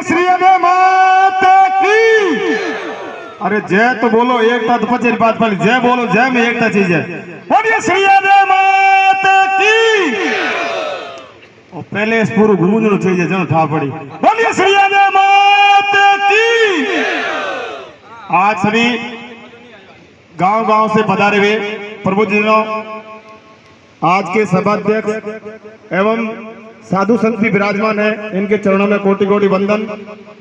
श्री अदे माता की। अरे जय तो बोलो, एकता तो पचे बात वाली जय बोलो, जय में एकता चीज है। बोलिए श्री अदे माता की। और पहले इस पूरा गूंजना चाहिए जन ठा पड़ी। बोलिए श्री अदे माता की। आज सभी गांव-गांव से पधारे हुए प्रभु जनों, आज के सभाध्यक्ष एवं साधु संत भी विराजमान है, इनके चरणों में कोटि कोटि वंदन।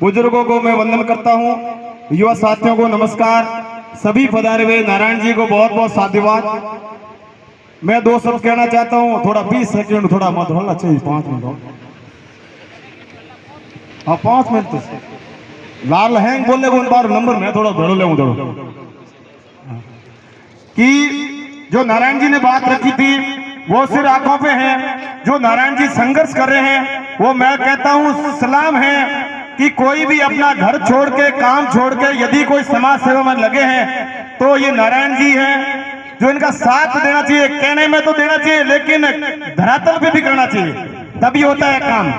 बुजुर्गों को मैं वंदन करता हूँ, युवा साथियों को नमस्कार, सभी पधारे हुए नारायण जी को बहुत बहुत साधुवाद। मैं दो शब्द कहना चाहता हूँ, थोड़ा 20 सेकंड थोड़ा मत होना चाहिए, 5 मिनट हो। हाँ 5 मिनट तो लाल हैंग बोले उन बार नंबर में थोड़ा भरो ले कि जो नारायण जी ने बात रखी थी वो सिर आंखों पे है। जो नारायण जी संघर्ष कर रहे हैं वो मैं कहता हूँ सलाम है कि कोई भी अपना घर छोड़ के, काम छोड़ के यदि कोई समाज सेवा में लगे हैं तो ये नारायण जी हैं जो इनका साथ देना चाहिए। कहने में तो देना चाहिए लेकिन धरातल पे भी करना चाहिए, तभी होता है काम।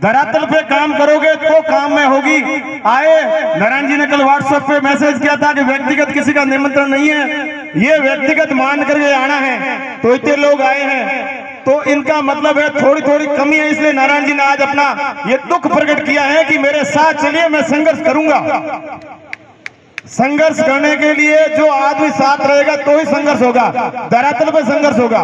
धरातल पे काम करोगे तो काम में होगी। आए नारायण जी ने कल व्हाट्सएप पे मैसेज किया था कि व्यक्तिगत किसी का निमंत्रण नहीं है, ये व्यक्तिगत मान करके आना है, तो इतने लोग आए हैं तो इनका मतलब है थोड़ी थोड़ी कमी है। इसलिए नारायण जी ने आज अपना ये दुख प्रकट किया है कि मेरे साथ चलिए, मैं संघर्ष करूंगा। संघर्ष करने के लिए जो आदमी साथ रहेगा तो ही संघर्ष होगा, धरातल पर संघर्ष होगा।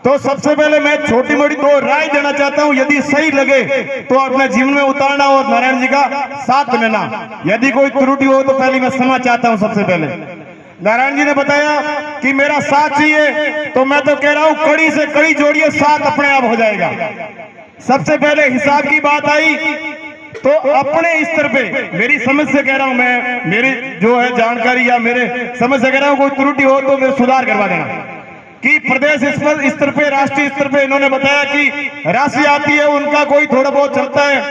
तो सबसे पहले मैं छोटी मोटी दो राय देना चाहता हूं, यदि सही लगे तो अपने जीवन में उतारना और नारायण जी का साथ लेना। यदि कोई त्रुटि हो तो पहले मैं क्षमा चाहता हूं। सबसे पहले नारायण जी ने बताया कि मेरा साथ चाहिए, तो मैं तो कह रहा हूं कड़ी से कड़ी जोड़िए, साथ अपने आप हो जाएगा। सबसे पहले हिसाब की बात आई तो अपने स्तर पे, मेरी समझ से कह रहा हूं मैं, मेरी जो है जानकारी या मेरे समझ से कह रहा हूं, कोई त्रुटि हो तो मेरे सुधार करवा देना। कि प्रदेश स्तर पे, राष्ट्रीय स्तर पे इन्होंने बताया कि राशि आती है उनका कोई थोड़ा बहुत चलता है,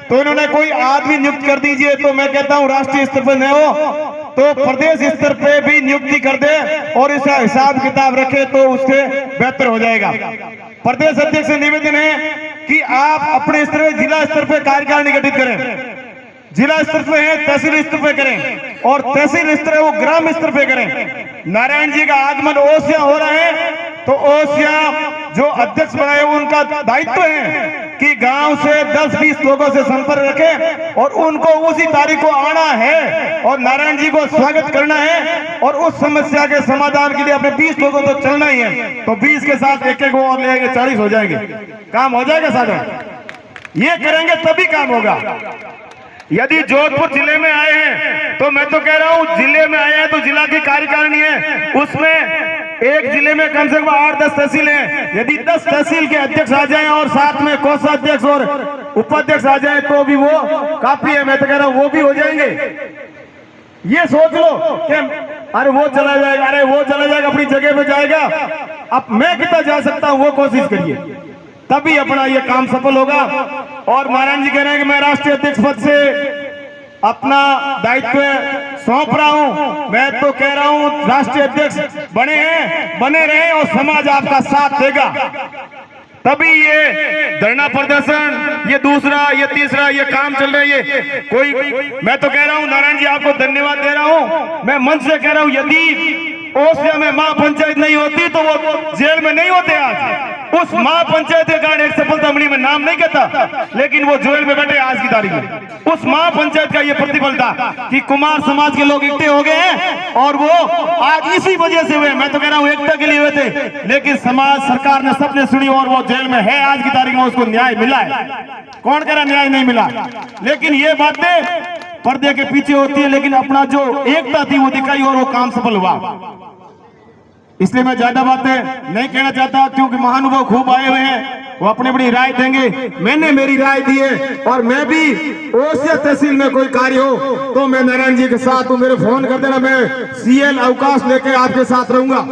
तो इन्होंने कोई आदमी नियुक्त कर दीजिए। तो मैं कहता हूं राष्ट्रीय स्तर पे नहीं हो तो प्रदेश स्तर पे भी नियुक्ति कर दे और इसका हिसाब किताब रखे तो उससे बेहतर हो जाएगा। प्रदेश अध्यक्ष से निवेदन है कि आप अपने स्तर पे, जिला स्तर पे कार्यकारिणी गठित करें। जिला स्तर पे है, तहसील स्तर पे करें, और तहसील स्तर है वो ग्राम स्तर पे करें। नारायण जी का आगमन ओसिया हो रहा है तो ओसिया जो अध्यक्ष बनाए उनका दायित्व है कि गांव से 10-20 लोगों से संपर्क रखें और उनको उसी तारीख को आना है और नारायण जी को स्वागत करना है और उस समस्या के समाधान के लिए अपने 20 लोगों को चलना ही है। तो 20 के साथ एक एक और लेंगे, 40 हो जाएंगे, काम हो जाएगा साधन। ये करेंगे तभी काम होगा। यदि जोधपुर जिले में आए हैं तो मैं तो कह रहा हूं जिले में आए हैं तो जिला की कार्यकारिणी है, उसमें एक जिले में कम से कम 8-10 तहसील हैं। यदि 10 तहसील के अध्यक्ष आ जाएं और साथ में कोषाध्यक्ष और उपाध्यक्ष आ जाएं तो भी वो काफी है। मैं तो कह रहा हूं वो भी हो जाएंगे। ये सोच लो कि अरे वो चला जाएगा, अरे वो चला जाएगा, अपनी जगह पे जाएगा, अब मैं कितना जा सकता हूं वो कोशिश करिए, तभी अपना ये काम सफल होगा। और नारायण जी कह रहे हैं कि मैं राष्ट्रीय अध्यक्ष पद से अपना दायित्व सौंप रहा हूं। मैं तो कह रहा हूं राष्ट्रीय अध्यक्ष बने हैं, बने रहे और समाज आपका साथ देगा, तभी ये धरना प्रदर्शन, ये दूसरा, ये तीसरा, ये काम चल रहा है। ये कोई, मैं तो कह रहा हूं नारायण जी आपको धन्यवाद दे रहा हूं। मैं मन से कह रहा हूं यदि ओसिया में महापंचायत नहीं होती तो वो जेल में नहीं होते आज। उस महापंचायत के कारण एक सफलता मिली, मैं नाम नहीं कहता, लेकिन वो जेल में बैठे आज की तारीख में। उस महापंचायत का ये प्रतिफल था कि कुमार समाज के लोग इकट्ठे हो गए हैं और वो आज इसी वजह से हुए। मैं तो कह रहा हूं एकता के लिए हुए थे, लेकिन समाज, सरकार ने, सबने सुनी और वो जेल में है आज की तारीख में, उसको न्याय मिला है। कौन कह रहा न्याय नहीं मिला? लेकिन ये बातें पर्दे के पीछे होती है, लेकिन अपना जो एकता थी वो दिखाई और वो काम सफल हुआ। इसलिए मैं ज्यादा बातें नहीं कहना चाहता क्योंकि महानुभाव खूब आए हुए हैं, वो अपनी बड़ी राय देंगे। मैंने मेरी राय दी है और मैं भी ओसिया तहसील में कोई कार्य हो तो मैं नारायण जी के साथ हूं, मेरे फोन कर देना, मैं सीएल अवकाश लेके आपके साथ रहूंगा।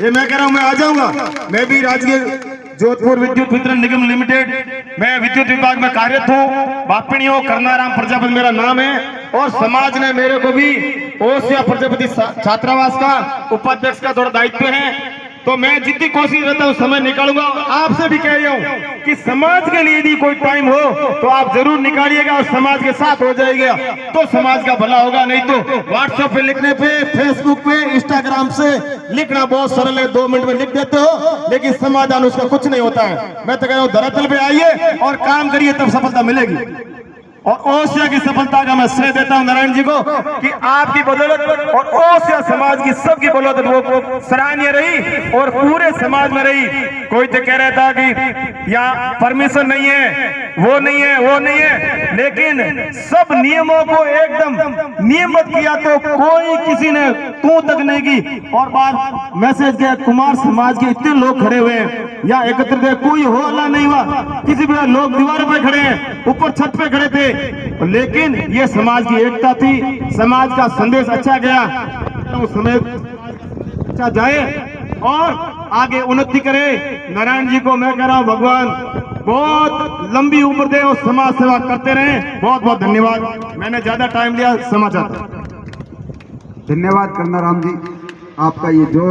ये मैं कह रहा हूं, मैं आ जाऊंगा। मैं भी राजगीर जोधपुर विद्युत वितरण निगम लिमिटेड, मैं विद्युत विभाग में कार्यरत हूँ। बापिणी हो, करनाराम प्रजापति मेरा नाम है और समाज ने मेरे को भी ओसिया प्रजापति छात्रावास का उपाध्यक्ष का थोड़ा दायित्व है। तो मैं जितनी कोशिश करता हूँ समय निकालूंगा। आपसे भी कह रहा हूँ कि समाज के लिए यदि कोई टाइम हो तो आप जरूर निकालिएगा और समाज के साथ हो जाएगा तो समाज का भला होगा। नहीं तो व्हाट्सएप पे लिखने पे, फेसबुक पे, इंस्टाग्राम से लिखना बहुत सरल है, 2 मिनट में लिख देते हो, लेकिन समाधान उसका कुछ नहीं होता है। मैं तो कह रहा हूँ धरातल पे आइए और काम करिए, तब सफलता मिलेगी। और ओसिया की सफलता का मैं श्रेय देता हूं नारायण जी को कि आपकी बदौलत और ओसिया समाज की सबकी बदौलत वो सराहनीय रही और पूरे समाज में रही। कोई तो कह रहा था कि यहाँ परमिशन नहीं है, वो नहीं है, वो नहीं है, लेकिन सब नियमों को एकदम नियमित किया तो कोई किसी ने तू तक नहीं की। और बात मैसेज के कुमार समाज के इतने लोग खड़े हुए हैं या एकत्रित है, कोई हो अल्लाह नहीं हुआ, किसी भी लोग दीवार पे खड़े हैं, ऊपर छत पे खड़े थे, लेकिन ये समाज की एकता थी, समाज का संदेश अच्छा गया। तो समय अच्छा जाए और आगे उन्नति करे। नारायण जी को मैं कह रहा हूं भगवान बहुत लंबी उम्र दे और समाज सेवा करते रहे। बहुत बहुत धन्यवाद। मैंने ज्यादा टाइम लिया, समाचार। धन्यवाद कन्नाराम जी, आपका ये जो